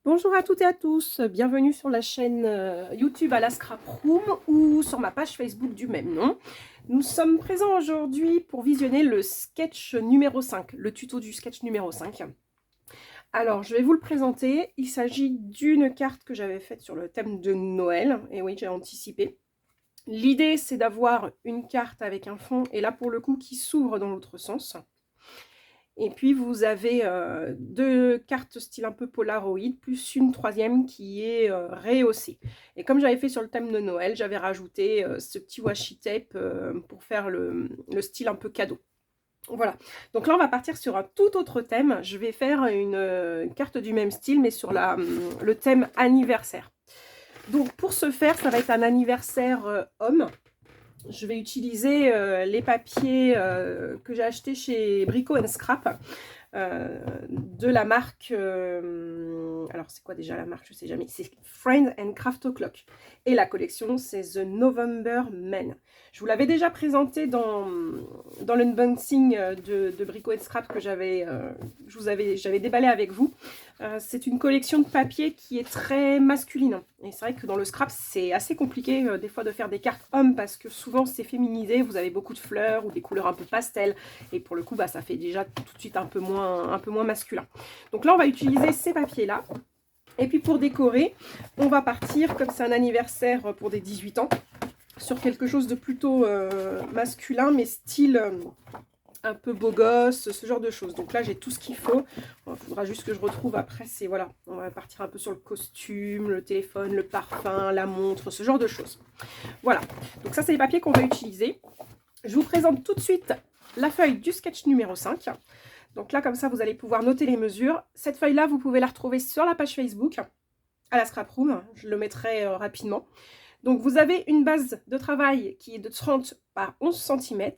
Bonjour à toutes et à tous, bienvenue sur la chaîne YouTube à la Scrap Room ou sur ma page Facebook du même nom. Nous sommes présents aujourd'hui pour visionner le sketch numéro 5, le tuto du sketch numéro 5. Alors, je vais vous le présenter. Il s'agit d'une carte que j'avais faite sur le thème de Noël. Et oui, j'ai anticipé. L'idée, c'est d'avoir une carte avec un fond, et là, pour le coup, qui s'ouvre dans l'autre sens. Et puis, vous avez deux cartes style un peu Polaroid, plus une troisième qui est rehaussée. Et comme j'avais fait sur le thème de Noël, j'avais rajouté ce petit washi tape pour faire le style un peu cadeau. Voilà, donc là on va partir sur un tout autre thème. Je vais faire une carte du même style, mais sur le thème anniversaire. Donc pour ce faire, ça va être un anniversaire homme. Je vais utiliser les papiers que j'ai achetés chez Brico Scrap. De la marque, alors c'est quoi déjà la marque, je sais jamais, c'est Friend and Craft O'Clock, et la collection c'est The November Men. Je vous l'avais déjà présenté dans l'unboxing de Brico Scrap que j'avais déballé avec vous. C'est une collection de papier qui est très masculine, et c'est vrai que dans le scrap c'est assez compliqué des fois de faire des cartes hommes parce que souvent c'est féminisé, vous avez beaucoup de fleurs ou des couleurs un peu pastel, et pour le coup bah, ça fait déjà tout de suite un peu moins masculin. Donc là on va utiliser ces papiers là, et puis pour décorer on va partir, comme c'est un anniversaire pour des 18 ans, sur quelque chose de plutôt masculin, mais style un peu beau gosse, ce genre de choses. Donc là j'ai tout ce qu'il faut. Il faudra juste que je retrouve après. C'est voilà, on va partir un peu sur le costume, le téléphone, le parfum, la montre, ce genre de choses. Voilà, donc ça c'est les papiers qu'on va utiliser. Je vous présente tout de suite la feuille du sketch numéro 5. Donc là comme ça vous allez pouvoir noter les mesures. Cette feuille là vous pouvez la retrouver sur la page Facebook à la Scrap Room, je le mettrai rapidement. Donc vous avez une base de travail qui est de 30 par 11 cm.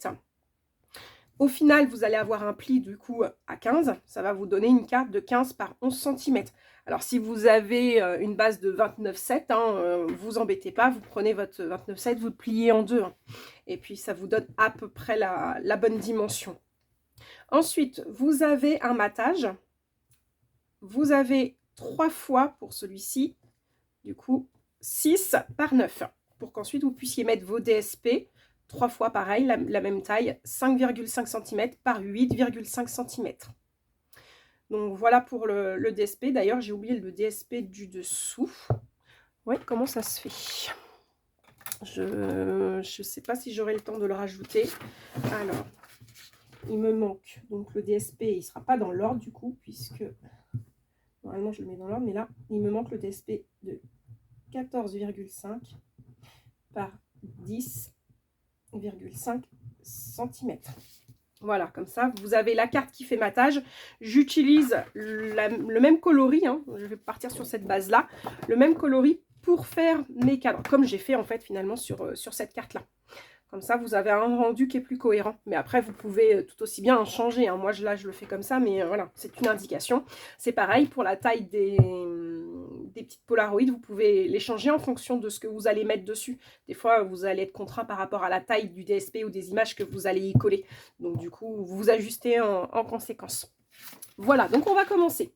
Au final, vous allez avoir un pli du coup à 15. Ça va vous donner une carte de 15 par 11 cm. Alors si vous avez une base de 29,7, vous embêtez pas, vous prenez votre 29,7, vous le pliez en deux. Et puis ça vous donne à peu près la bonne dimension. Ensuite, vous avez un matage. Vous avez 3 fois pour celui-ci, du coup 6 par 9. Pour qu'ensuite vous puissiez mettre vos DSP. 3 fois pareil, la même taille, 5,5 cm par 8,5 cm. Donc voilà pour le DSP. D'ailleurs, j'ai oublié le DSP du dessous. Ouais, comment ça se fait? Je sais pas si j'aurai le temps de le rajouter. Alors, il me manque. Donc le DSP, il sera pas dans l'ordre du coup, puisque normalement je le mets dans l'ordre, mais là, il me manque le DSP de 14,5 par 10,5 cm. Voilà, comme ça, vous avez la carte qui fait matage. J'utilise le même coloris, je vais partir sur cette base-là, le même coloris pour faire mes cadres, comme j'ai fait en fait finalement sur cette carte-là. Comme ça, vous avez un rendu qui est plus cohérent. Mais après, vous pouvez tout aussi bien en changer. Moi, là, je le fais comme ça, mais voilà, c'est une indication. C'est pareil pour la taille des petites Polaroid. Vous pouvez les changer en fonction de ce que vous allez mettre dessus. Des fois, vous allez être contraint par rapport à la taille du DSP ou des images que vous allez y coller. Donc, du coup, vous vous ajustez en conséquence. Voilà, donc on va commencer.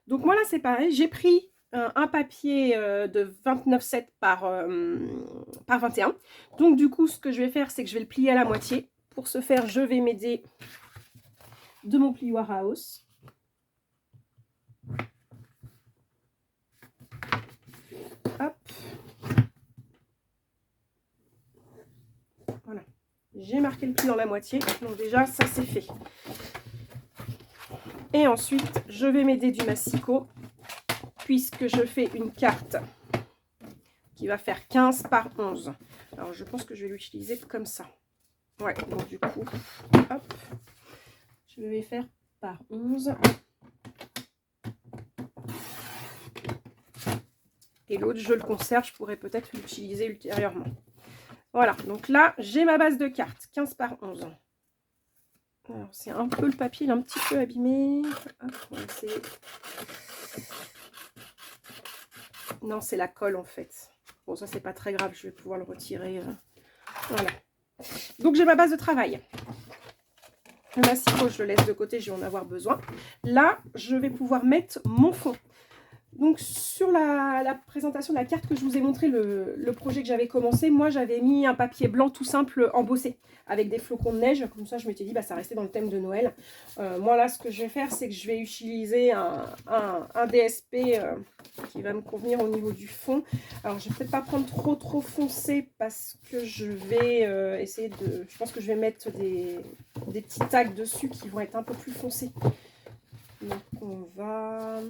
Donc, moi, là, c'est pareil. J'ai pris un papier de 29,7 par 21. Donc du coup, ce que je vais faire, c'est que je vais le plier à la moitié. Pour ce faire, je vais m'aider de mon plioir à hausse. Hop. Voilà. J'ai marqué le pli dans la moitié. Donc déjà, ça c'est fait. Et ensuite, je vais m'aider du massicot, puisque je fais une carte qui va faire 15 par 11. Alors, je pense que je vais l'utiliser comme ça. Ouais, donc du coup, hop, je vais faire par 11. Et l'autre, je le conserve, je pourrais peut-être l'utiliser ultérieurement. Voilà, donc là, j'ai ma base de cartes, 15 par 11. Alors, c'est un peu le papier, il est un petit peu abîmé. Hop, on va essayer. Non, c'est la colle en fait. Bon, ça, c'est pas très grave, je vais pouvoir le retirer. Voilà. Donc, j'ai ma base de travail. Le massicot, je le laisse de côté, je vais en avoir besoin. Là, je vais pouvoir mettre mon fond. Donc sur la présentation de la carte que je vous ai montré, le projet que j'avais commencé, moi j'avais mis un papier blanc tout simple embossé avec des flocons de neige, comme ça je m'étais dit bah ça restait dans le thème de Noël. Moi là ce que je vais faire c'est que je vais utiliser un DSP qui va me convenir au niveau du fond. Alors je vais peut-être pas prendre trop foncé parce que je vais essayer de... Je pense que je vais mettre des petits tags dessus qui vont être un peu plus foncés. Donc on va...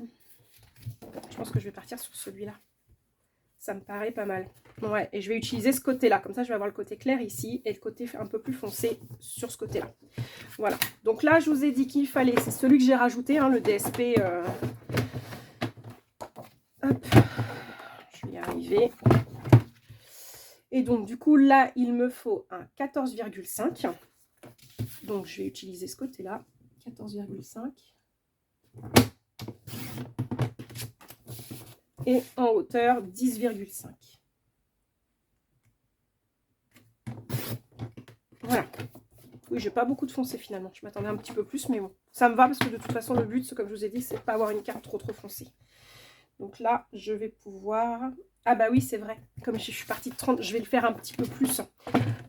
Je pense que je vais partir sur celui-là. Ça me paraît pas mal. Ouais, et je vais utiliser ce côté-là. Comme ça, je vais avoir le côté clair ici et le côté un peu plus foncé sur ce côté-là. Voilà. Donc là, je vous ai dit qu'il fallait... C'est celui que j'ai rajouté, hein, le DSP. Hop. Je vais y arriver. Et donc, du coup, là, il me faut un 14,5. Donc, je vais utiliser ce côté-là. 14,5. Et en hauteur 10,5. Voilà. Oui, j'ai pas beaucoup de foncé finalement. Je m'attendais un petit peu plus, mais bon. Ça me va parce que de toute façon, le but, comme je vous ai dit, c'est de pas avoir une carte trop foncée. Donc là, je vais pouvoir... Ah bah oui, c'est vrai. Comme je suis partie de 30, je vais le faire un petit peu plus.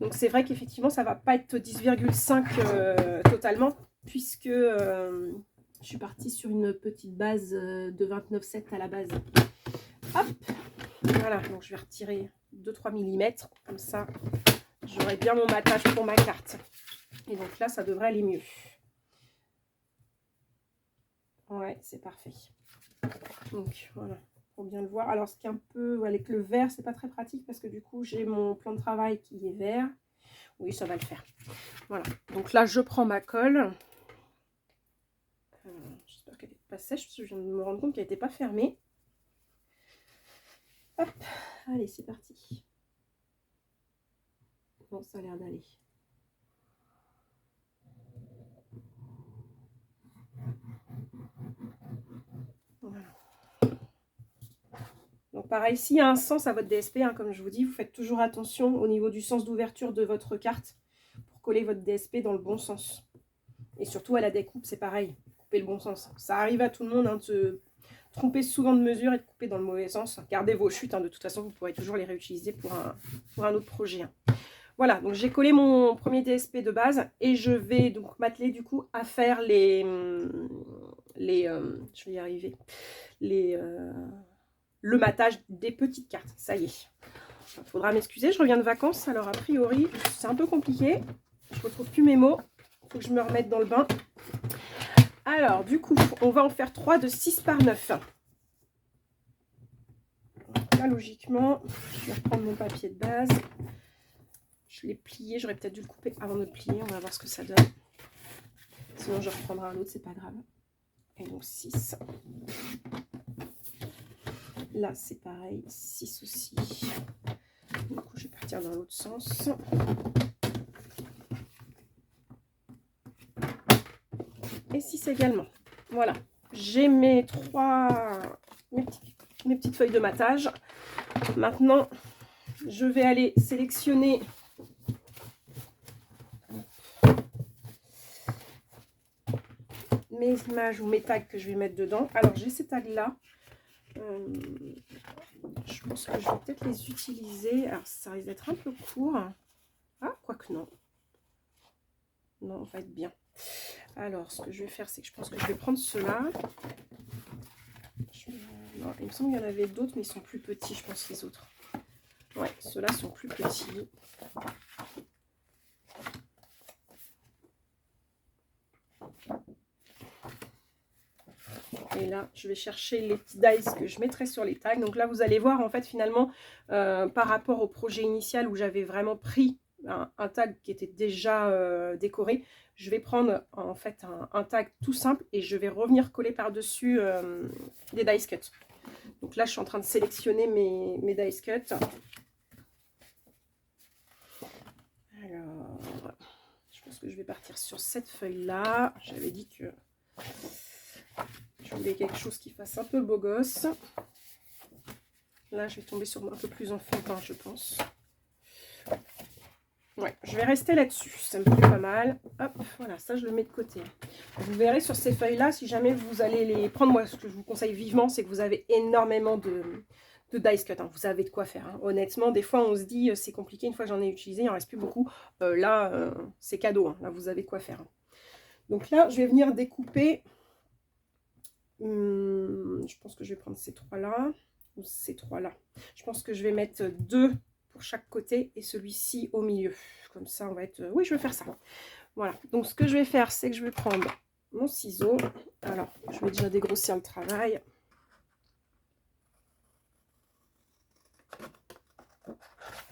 Donc c'est vrai qu'effectivement, ça va pas être 10,5 totalement, puisque je suis partie sur une petite base de 29,7 à la base. Hop, voilà, donc je vais retirer 2-3 mm, comme ça, j'aurai bien mon matage pour ma carte. Et donc là, ça devrait aller mieux. Ouais, c'est parfait. Donc voilà, pour bien le voir. Alors ce qui est un peu, avec le vert, c'est pas très pratique parce que du coup, j'ai mon plan de travail qui est vert. Oui, ça va le faire. Voilà, donc là, je prends ma colle. J'espère qu'elle n'est pas sèche parce que je viens de me rendre compte qu'elle n'était pas fermée. Hop, allez, c'est parti. Bon, ça a l'air d'aller. Voilà. Donc pareil, s'il y a un sens à votre DSP, hein, comme je vous dis, vous faites toujours attention au niveau du sens d'ouverture de votre carte pour coller votre DSP dans le bon sens. Et surtout à la découpe, c'est pareil, couper le bon sens. Ça arrive à tout le monde hein, de se tromper souvent de mesure et de couper dans le mauvais sens. Gardez vos chutes, hein, de toute façon, vous pourrez toujours les réutiliser pour un autre projet. Hein. Voilà, donc j'ai collé mon premier DSP de base et je vais donc m'atteler du coup à faire je vais y arriver, le matage des petites cartes. Ça y est. Il faudra m'excuser, je reviens de vacances, alors a priori, c'est un peu compliqué. Je ne retrouve plus mes mots. Il faut que je me remette dans le bain. Alors, du coup, on va en faire 3 de 6 par 9. Là, logiquement, je vais reprendre mon papier de base. Je l'ai plié, j'aurais peut-être dû le couper avant de le plier. On va voir ce que ça donne. Sinon, je reprendrai un autre, c'est pas grave. Et donc, 6. Là, c'est pareil, 6 aussi. Du coup, je vais partir dans l'autre sens. Et 6 également. Voilà. J'ai mes petites feuilles de matage. Maintenant, je vais aller sélectionner mes images ou mes tags que je vais mettre dedans. Alors, j'ai ces tags-là. Je pense que je vais peut-être les utiliser. Alors, ça risque d'être un peu court. Ah, quoique non. Non, on va être bien. Alors, ce que je vais faire, c'est que je pense que je vais prendre ceux-là. Non, il me semble qu'il y en avait d'autres, mais ils sont plus petits, je pense, les autres. Ouais, ceux-là sont plus petits. Et là, je vais chercher les petits dice que je mettrai sur les tags. Donc là, vous allez voir, en fait, finalement, par rapport au projet initial où j'avais vraiment pris un tag qui était déjà décoré, je vais prendre, en fait, un tag tout simple et je vais revenir coller par-dessus des dice cuts. Donc là, je suis en train de sélectionner mes dice cuts. Alors, je pense que je vais partir sur cette feuille-là. J'avais dit que je voulais quelque chose qui fasse un peu beau gosse. Là, je vais tomber sur un peu plus enfantin, je pense. Ouais, je vais rester là-dessus, ça me plaît pas mal. Hop, voilà, ça je le mets de côté. Vous verrez sur ces feuilles-là, si jamais vous allez les prendre, moi ce que je vous conseille vivement, c'est que vous avez énormément de dice cut, hein. Vous avez de quoi faire, hein. Honnêtement, des fois on se dit c'est compliqué, une fois que j'en ai utilisé, il n'en reste plus beaucoup. Là, c'est cadeau, hein. Là vous avez de quoi faire, hein. Donc là, je vais venir découper, je pense que je vais prendre ces trois-là, ou ces trois-là. Je pense que je vais mettre 2 pour chaque côté et celui-ci au milieu. Comme ça, on va être... Oui, je vais faire ça. Voilà. Donc, ce que je vais faire, c'est que je vais prendre mon ciseau. Alors, je vais déjà dégrossir le travail.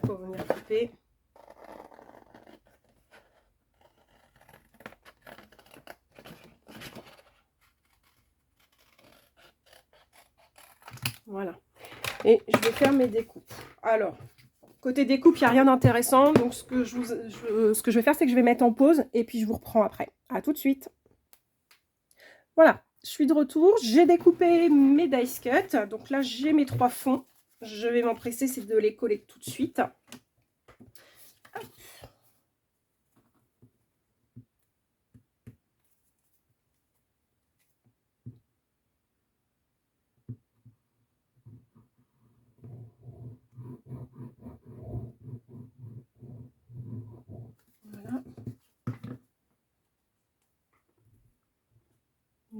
Pour venir couper. Voilà. Et je vais faire mes découpes. Alors, côté découpe, il n'y a rien d'intéressant. Donc, ce que je vais faire, c'est que je vais mettre en pause et puis je vous reprends après. À tout de suite. Voilà, je suis de retour. J'ai découpé mes dice cut. Donc là, j'ai mes 3 fonds. Je vais m'empresser, c'est de les coller tout de suite. Hop. Voilà.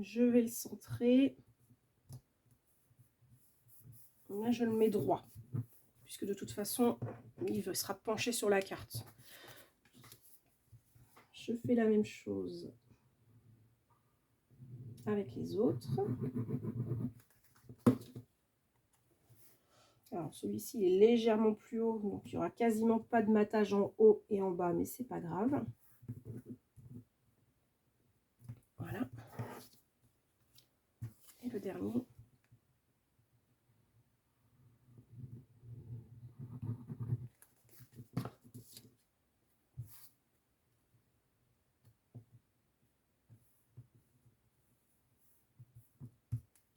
Je vais le centrer. Là, je le mets droit, puisque de toute façon, il sera penché sur la carte. Je fais la même chose avec les autres. Alors, celui-ci est légèrement plus haut, donc il n'y aura quasiment pas de matage en haut et en bas, mais c'est pas grave. Voilà. Et le dernier.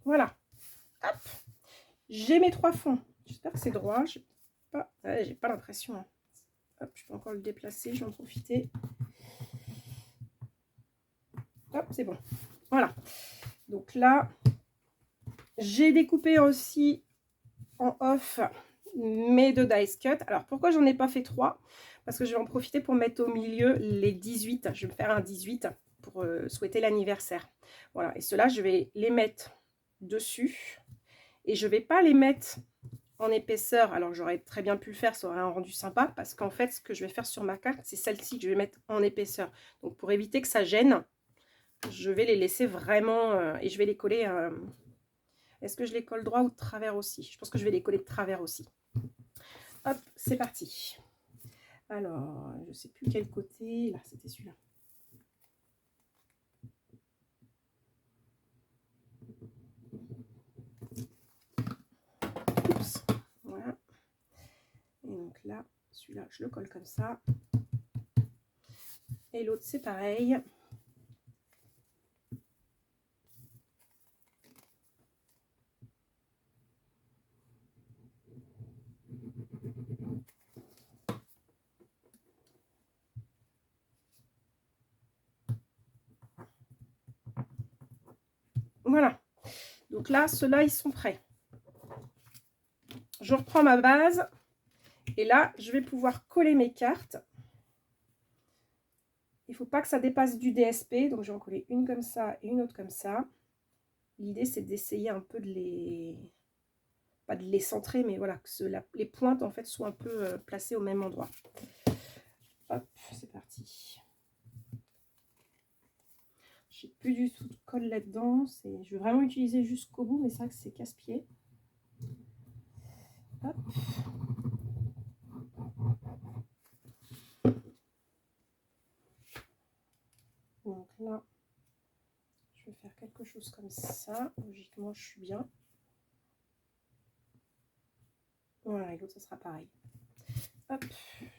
Voilà. Hop. J'ai mes 3 fonds. J'espère que c'est droit. J'ai pas l'impression, hein. Hop, je peux encore le déplacer, je vais en profiter. Hop, c'est bon. Voilà. Donc là, j'ai découpé aussi en off mes 2 dice cut. Alors, pourquoi j'en ai pas fait 3? Parce que je vais en profiter pour mettre au milieu les 18. Je vais me faire un 18 pour souhaiter l'anniversaire. Voilà. Et ceux-là, je vais les mettre dessus. Et je ne vais pas les mettre en épaisseur. Alors, j'aurais très bien pu le faire, ça aurait un rendu sympa. Parce qu'en fait, ce que je vais faire sur ma carte, c'est celle-ci que je vais mettre en épaisseur. Donc, pour éviter que ça gêne, je vais les laisser vraiment... et je vais les coller... Est-ce que je les colle droit ou de travers aussi? Je pense que je vais les coller de travers aussi. Hop, c'est parti. Alors, je ne sais plus quel côté. Là, c'était celui-là. Oups. Voilà. Et donc là, celui-là, je le colle comme ça. Et l'autre, c'est pareil. Voilà. Donc là, ceux-là, ils sont prêts. Je reprends ma base. Et là, je vais pouvoir coller mes cartes. Il ne faut pas que ça dépasse du DSP. Donc, je vais en coller une comme ça et une autre comme ça. L'idée, c'est d'essayer un peu de les... Pas de les centrer, mais voilà, que les pointes, en fait, soient un peu placées au même endroit. Hop, c'est parti. J'ai plus du tout de colle là-dedans. Je vais vraiment utiliser jusqu'au bout, mais c'est vrai que c'est casse-pied. Hop. Donc là, je vais faire quelque chose comme ça. Logiquement, je suis bien. Voilà, et l'autre, ça sera pareil. Hop,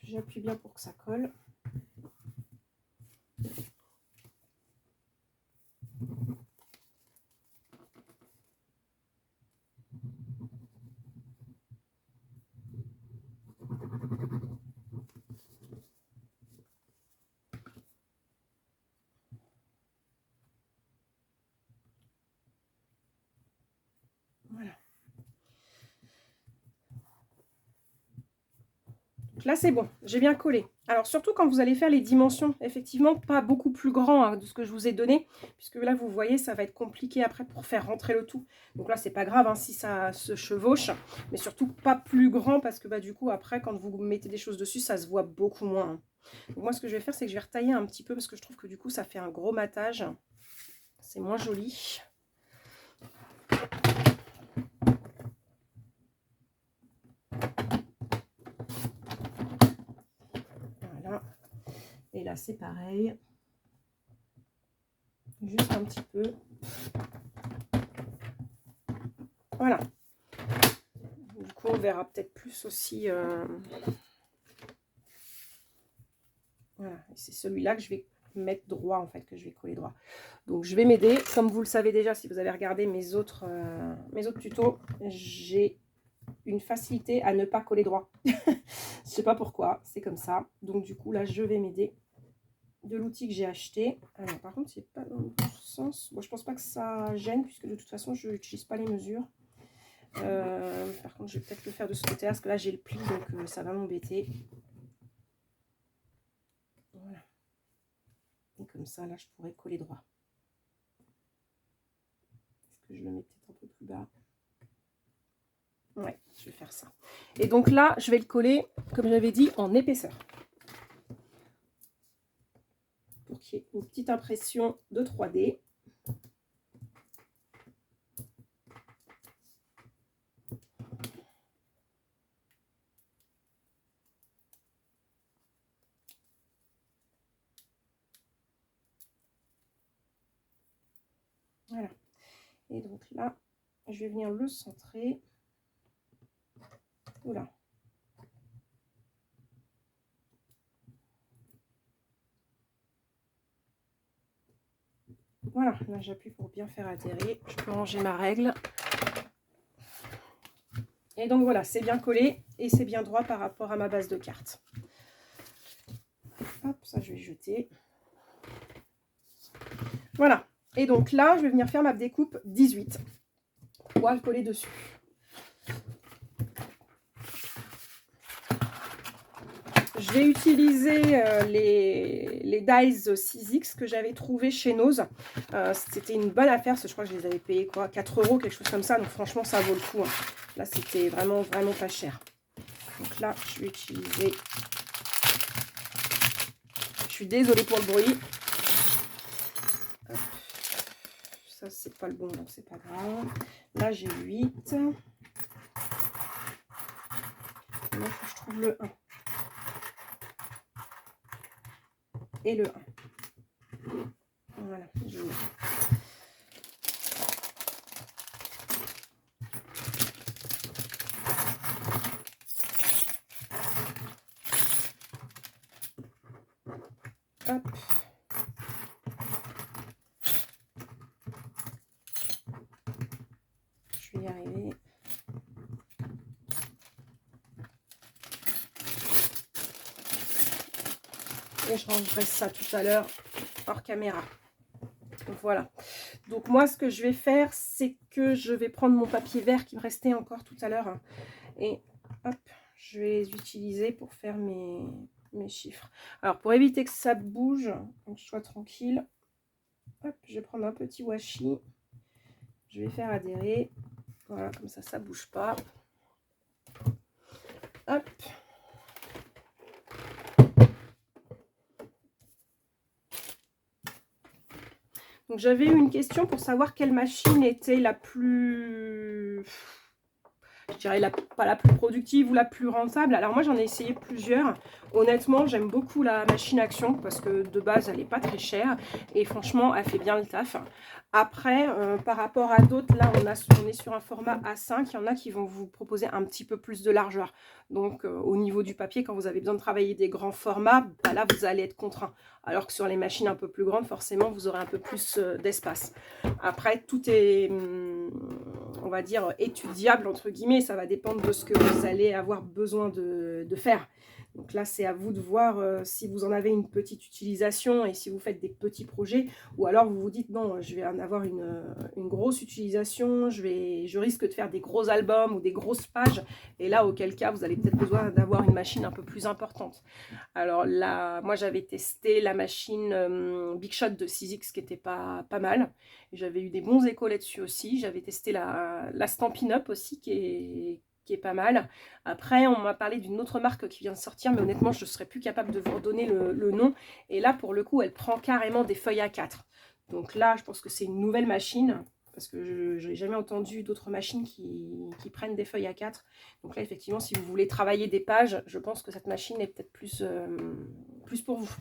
j'appuie bien pour que ça colle. Donc là, c'est bon, j'ai bien collé. Alors, surtout quand vous allez faire les dimensions, effectivement, pas beaucoup plus grand hein, de ce que je vous ai donné, puisque là, vous voyez, ça va être compliqué après pour faire rentrer le tout. Donc là, c'est pas grave hein, si ça se chevauche, mais surtout pas plus grand, parce que bah, du coup, après, quand vous mettez des choses dessus, ça se voit beaucoup moins. Hein. Donc moi, ce que je vais faire, c'est que je vais retailler un petit peu, parce que je trouve que du coup, ça fait un gros matage. C'est moins joli. Voilà. Et là, c'est pareil. Juste un petit peu. Voilà. Du coup, on verra peut-être plus aussi. Voilà. C'est celui-là que je vais mettre droit, en fait, que je vais coller droit. Donc, je vais m'aider. Comme vous le savez déjà, si vous avez regardé mes autres tutos, j'ai une facilité à ne pas coller droit. Je sais pas pourquoi, c'est comme ça. Donc, du coup, là, je vais m'aider de l'outil que j'ai acheté. Alors, par contre, c'est pas dans le bon sens. Bon, je pense pas que ça gêne, puisque de toute façon, je n'utilise pas les mesures. Par contre, je vais peut-être le faire de ce côté-là, parce que là, j'ai le pli, donc ça va m'embêter. Voilà. Et comme ça, là, je pourrais coller droit. Est-ce que je le mets peut-être un peu plus bas? Ouais, je vais faire ça. Et donc là, je vais le coller, comme j'avais dit, en épaisseur. Pour qu'il y ait une petite impression de 3D. Voilà. Et donc là, je vais venir le centrer. Oula. Voilà, là j'appuie pour bien faire adhérer. Je peux ranger ma règle. Et donc voilà, c'est bien collé et c'est bien droit par rapport à ma base de cartes. Hop, ça je vais jeter. Voilà. Et donc là, je vais venir faire ma découpe 18. Pour pouvoir le coller dessus. Je vais utiliser les dies 6X que j'avais trouvé chez Nose. C'était une bonne affaire, parce que je crois que je les avais payés quoi, 4 €, quelque chose comme ça. Donc franchement, ça vaut le coup. Hein. Là, c'était vraiment, vraiment pas cher. Donc là, je vais utiliser... Je suis désolée pour le bruit. Hop. Ça, c'est pas le bon, donc c'est pas grave. Là, j'ai 8. Là, il faut que je trouve le 1. Et le 1. Voilà, je mets. Hop. Je vais y arriver. Et je rangerai ça tout à l'heure hors caméra. Voilà. Donc moi, ce que je vais faire, c'est que je vais prendre mon papier vert qui me restait encore tout à l'heure. Et hop, je vais les utiliser pour faire mes chiffres. Alors, pour éviter que ça bouge, que je sois tranquille, hop, je vais prendre un petit washi. Je vais faire adhérer. Voilà, comme ça, ça ne bouge pas. Hop. Donc, j'avais eu une question pour savoir quelle machine était la plus... Je dirais pas la plus productive ou la plus rentable. Alors moi, j'en ai essayé plusieurs. Honnêtement, j'aime beaucoup la machine Action parce que de base, elle n'est pas très chère. Et franchement, elle fait bien le taf. Après, par rapport à d'autres, là, on est sur un format A5. Il y en a qui vont vous proposer un petit peu plus de largeur. Donc, au niveau du papier, quand vous avez besoin de travailler des grands formats, bah là, vous allez être contraint. Alors que sur les machines un peu plus grandes, forcément, vous aurez un peu plus d'espace. Après, tout est, on va dire, étudiable, entre guillemets. Ça va dépendre de ce que vous allez avoir besoin de faire. Donc là, c'est à vous de voir si vous en avez une petite utilisation et si vous faites des petits projets, ou alors vous vous dites non, je vais en avoir une grosse utilisation, je risque de faire des gros albums ou des grosses pages, et là, auquel cas, vous allez peut-être besoin d'avoir une machine un peu plus importante. Alors là, moi j'avais testé la machine Big Shot de Sizzix qui était pas mal. J'avais eu des bons échos là-dessus aussi. J'avais testé la Stampin' Up aussi qui est pas mal. Après, on m'a parlé d'une autre marque qui vient de sortir, mais honnêtement, je ne serais plus capable de vous redonner le nom. Et là, pour le coup, elle prend carrément des feuilles A4. Donc là, je pense que c'est une nouvelle machine, parce que je n'ai jamais entendu d'autres machines qui prennent des feuilles A4. Donc là, effectivement, si vous voulez travailler des pages, je pense que cette machine est peut-être plus pour vous.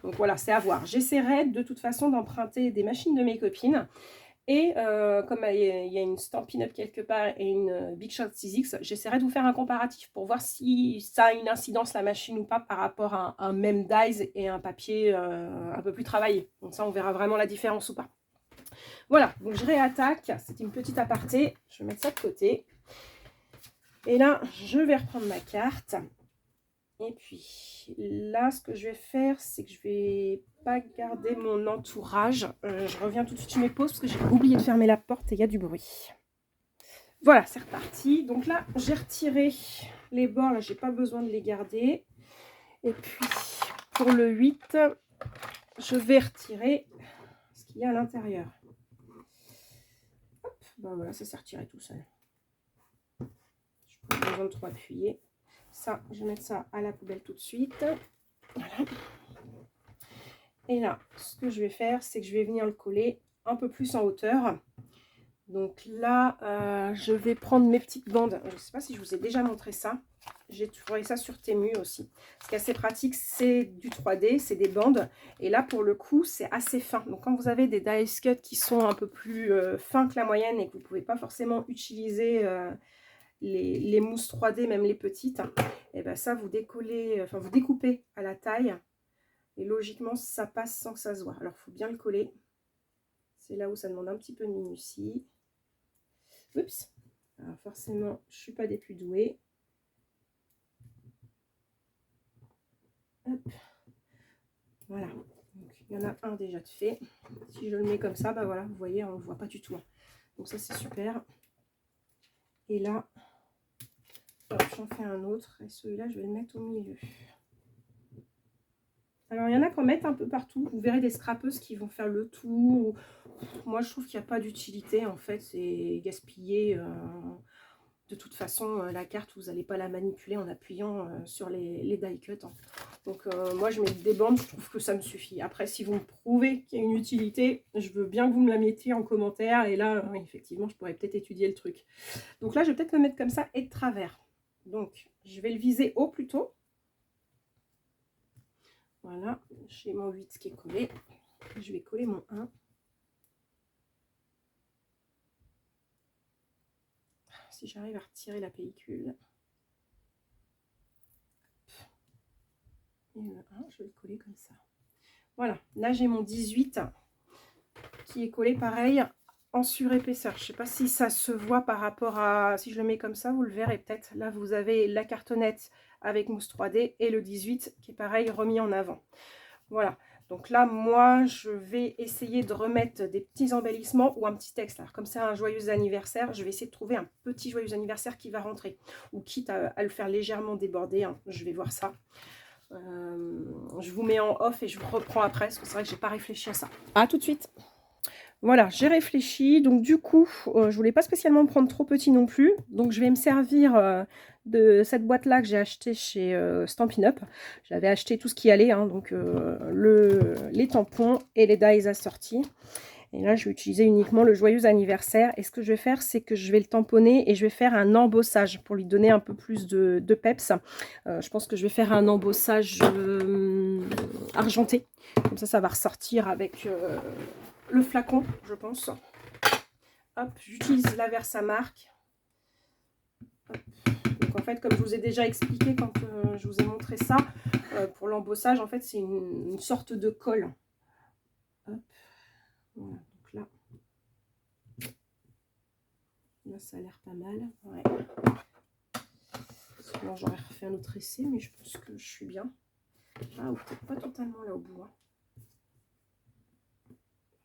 Donc voilà, c'est à voir. J'essaierai de toute façon d'emprunter des machines de mes copines. Et comme il y a une Stampin' Up quelque part et une Big Shot Sizzix, j'essaierai de vous faire un comparatif pour voir si ça a une incidence la machine ou pas par rapport à un même dies et un papier un peu plus travaillé. Donc ça, on verra vraiment la différence ou pas. Voilà, donc je réattaque. C'était une petite aparté. Je vais mettre ça de côté. Et là, je vais reprendre ma carte. Et puis là, ce que je vais faire, c'est que je vais pas garder mon entourage. Je reviens tout de suite, je mets pause parce que j'ai oublié de fermer la porte et il y a du bruit. Voilà, c'est reparti. Donc là, j'ai retiré les bords. Là, j'ai pas besoin de les garder. Et puis, pour le 8, je vais retirer ce qu'il y a à l'intérieur. Hop, ben voilà, ça s'est retiré tout seul. Je n'ai pas besoin de trop appuyer. Ça, je vais mettre ça à la poubelle tout de suite. Voilà. Et là, ce que je vais faire, c'est que je vais venir le coller un peu plus en hauteur. Donc là, je vais prendre mes petites bandes. Je ne sais pas si je vous ai déjà montré ça. J'ai trouvé ça sur Temu aussi. Ce qui est assez pratique, c'est du 3D, c'est des bandes. Et là, pour le coup, c'est assez fin. Donc quand vous avez des dies cut qui sont un peu plus fins que la moyenne et que vous ne pouvez pas forcément utiliser les mousses 3D, même les petites, et ben ça, vous décollez, enfin vous découpez à la taille. Et logiquement, ça passe sans que ça se voit. Alors, il faut bien le coller. C'est là où ça demande un petit peu de minutie. Oups. Alors, forcément, je ne suis pas des plus douées. Hop. Voilà. Donc, il y en a un déjà de fait. Si je le mets comme ça, bah voilà, vous voyez, on ne le voit pas du tout. Donc ça, c'est super. Et là, j'en fais un autre. Et celui-là, je vais le mettre au milieu. Alors, il y en a qui en mettent un peu partout. Vous verrez des scrapeuses qui vont faire le tour. Moi, je trouve qu'il n'y a pas d'utilité, en fait. C'est gaspiller. De toute façon, la carte, vous n'allez pas la manipuler en appuyant sur les die cut. Hein. Donc, moi, je mets des bandes. Je trouve que ça me suffit. Après, si vous me prouvez qu'il y a une utilité, je veux bien que vous me la mettiez en commentaire. Et là, effectivement, je pourrais peut-être étudier le truc. Donc là, je vais peut-être le mettre comme ça et de travers. Donc, je vais le viser au plus tôt. Voilà, j'ai mon 8 qui est collé. Je vais coller mon 1. Si j'arrive à retirer la pellicule. Et le 1, je vais le coller comme ça. Voilà, là j'ai mon 18 qui est collé pareil en surépaisseur. Je ne sais pas si ça se voit par rapport à... Si je le mets comme ça, vous le verrez peut-être. Là, vous avez la cartonnette avec mousse 3D et le 18 qui est pareil remis en avant. Voilà. Donc là, moi, je vais essayer de remettre des petits embellissements ou un petit texte. Alors, comme c'est un joyeux anniversaire, je vais essayer de trouver un petit joyeux anniversaire qui va rentrer. Ou quitte à le faire légèrement déborder. Hein. Je vais voir ça. Je vous mets en off et je vous reprends après. Parce que c'est vrai que je n'ai pas réfléchi à ça. À tout de suite. Voilà, j'ai réfléchi. Donc du coup, je voulais pas spécialement me prendre trop petit non plus. Donc je vais me servir de cette boîte-là que j'ai achetée chez Stampin' Up. J'avais acheté tout ce qui allait, hein, donc les tampons et les dies assortis. Et là, je vais utiliser uniquement le joyeux anniversaire. Et ce que je vais faire, c'est que je vais le tamponner et je vais faire un embossage pour lui donner un peu plus de peps. Je pense que je vais faire un embossage argenté. Comme ça va ressortir avec le flacon, je pense. Hop, j'utilise la Versamark. Donc en fait, comme je vous ai déjà expliqué quand je vous ai montré ça, pour l'embossage, en fait, c'est une sorte de colle. Hop. Voilà, donc là, ça a l'air pas mal. Ouais. sinon j'aurais refait un autre essai, mais je pense que je suis bien. Ah, ou peut-être pas totalement là au bout. Hein.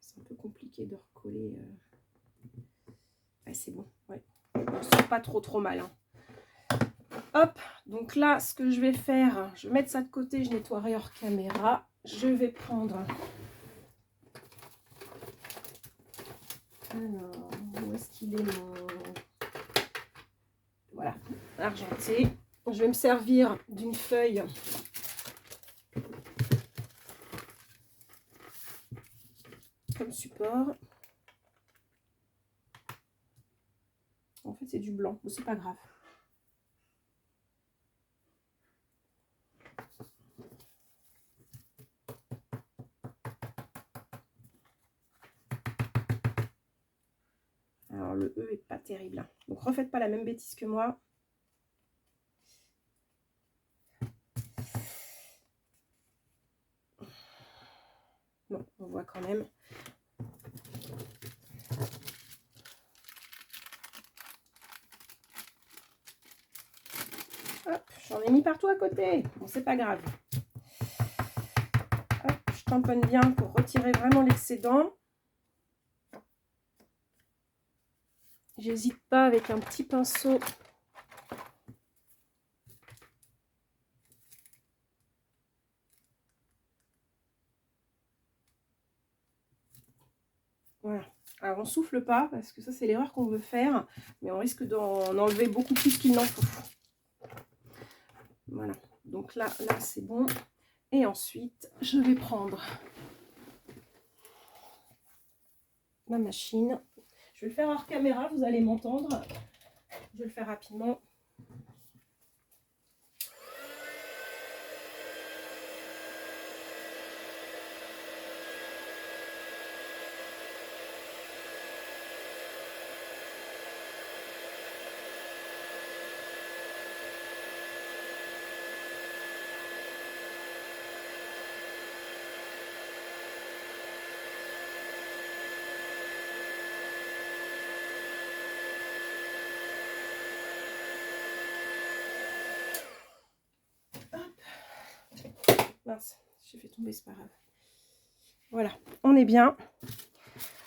C'est un peu compliqué de recoller. Ouais, c'est bon, ouais. On sent pas trop mal. Hein. Hop, donc là, ce que je vais faire, je vais mettre ça de côté, je nettoierai hors caméra. Je vais prendre... Alors, où est-ce qu'il est mon... Voilà, argenté. Je vais me servir d'une feuille comme support. En fait, c'est du blanc, mais c'est pas grave. Alors, le E est pas terrible. Donc, refaites pas la même bêtise que moi. Bon, on voit quand même. Hop, j'en ai mis partout à côté. Bon, c'est pas grave. Hop, je tamponne bien pour retirer vraiment l'excédent. J'hésite pas avec un petit pinceau. Voilà. Alors, on souffle pas, parce que ça, c'est l'erreur qu'on veut faire. Mais on risque d'en enlever beaucoup plus qu'il n'en faut. Voilà. Donc là c'est bon. Et ensuite, je vais prendre ma machine. Je vais le faire hors caméra, vous allez m'entendre. Je vais le faire rapidement. Mince, j'ai fait tomber, c'est pas grave. Voilà, on est bien.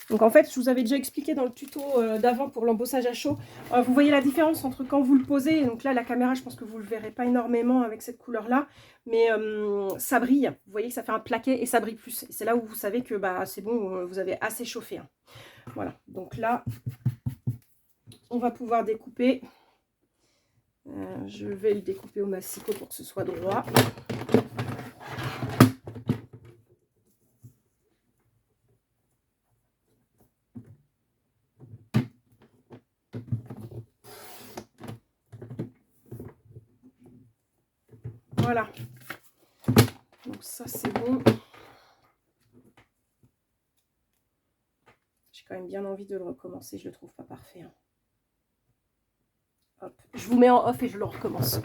Donc en fait, je vous avais déjà expliqué dans le tuto d'avant pour l'embossage à chaud. Vous voyez la différence entre quand vous le posez. Donc là, la caméra, je pense que vous ne le verrez pas énormément avec cette couleur-là. Mais ça brille. Vous voyez que ça fait un plaquet et ça brille plus. Et c'est là où vous savez que bah, c'est bon, vous avez assez chauffé. Hein. Voilà, donc là, on va pouvoir découper. Je vais le découper au massicot pour que ce soit droit. Voilà. Donc ça, c'est bon. J'ai quand même bien envie de le recommencer. Je le trouve pas parfait. Hein. Hop. Je vous mets en off et je le recommence.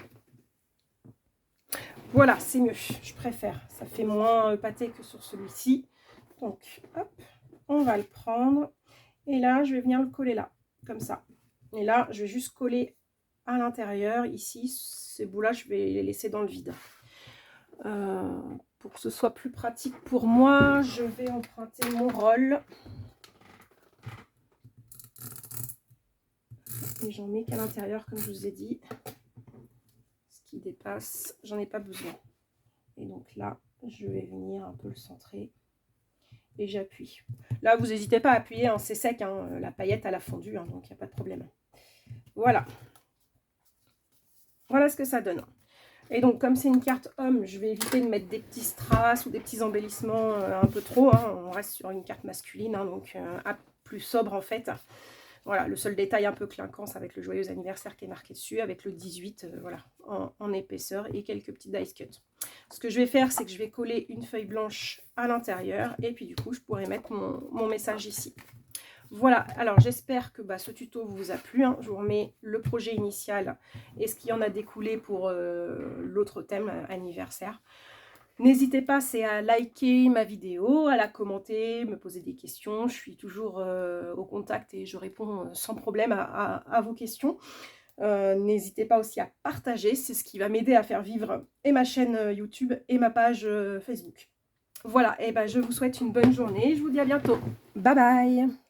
Voilà, c'est mieux. Je préfère. Ça fait moins pâté que sur celui-ci. Donc, hop, on va le prendre. Et là, je vais venir le coller là, comme ça. Et là, je vais juste coller à l'intérieur. Ici, ces bouts-là, je vais les laisser dans le vide. Pour que ce soit plus pratique pour moi, je vais emprunter mon roll. Et j'en mets qu'à l'intérieur, comme je vous ai dit. Ce qui dépasse, j'en ai pas besoin. Et donc là, je vais venir un peu le centrer. Et j'appuie. Là, vous n'hésitez pas à appuyer, hein, c'est sec, hein, la paillette elle a fondu, hein, donc il n'y a pas de problème. Voilà. Voilà ce que ça donne. Et donc, comme c'est une carte homme, je vais éviter de mettre des petits strass ou des petits embellissements un peu trop. Hein. On reste sur une carte masculine, hein, donc plus sobre en fait. Voilà, le seul détail un peu clinquant, c'est avec le joyeux anniversaire qui est marqué dessus, avec le 18, voilà, en épaisseur et quelques petits dice cuts. Ce que je vais faire, c'est que je vais coller une feuille blanche à l'intérieur et puis du coup, je pourrai mettre mon message ici. Voilà, alors j'espère que ce tuto vous a plu. Hein. Je vous remets le projet initial et ce qui en a découlé pour l'autre thème, anniversaire. N'hésitez pas, c'est à liker ma vidéo, à la commenter, me poser des questions. Je suis toujours au contact et je réponds sans problème à vos questions. N'hésitez pas aussi à partager, c'est ce qui va m'aider à faire vivre et ma chaîne YouTube et ma page Facebook. Voilà, et ben je vous souhaite une bonne journée, je vous dis à bientôt. Bye bye!